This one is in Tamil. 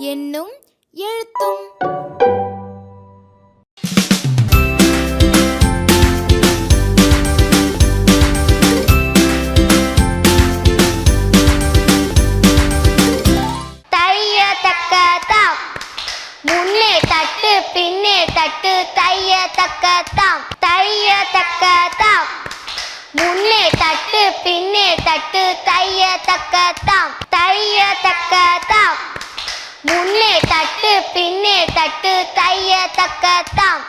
எண்ணும் எழுத்தும் முன்னே தட்டு பின்னே தட்டு தைய தக்கத்தாம் தைய தக்கத்தாம் முன்னே தட்டு பின்னே தட்டு தைய தக்கத்தாம் தைய தக்கத்தாம் முன்னே தட்டு பின்னே தட்டு தைய தக்கத்தாம்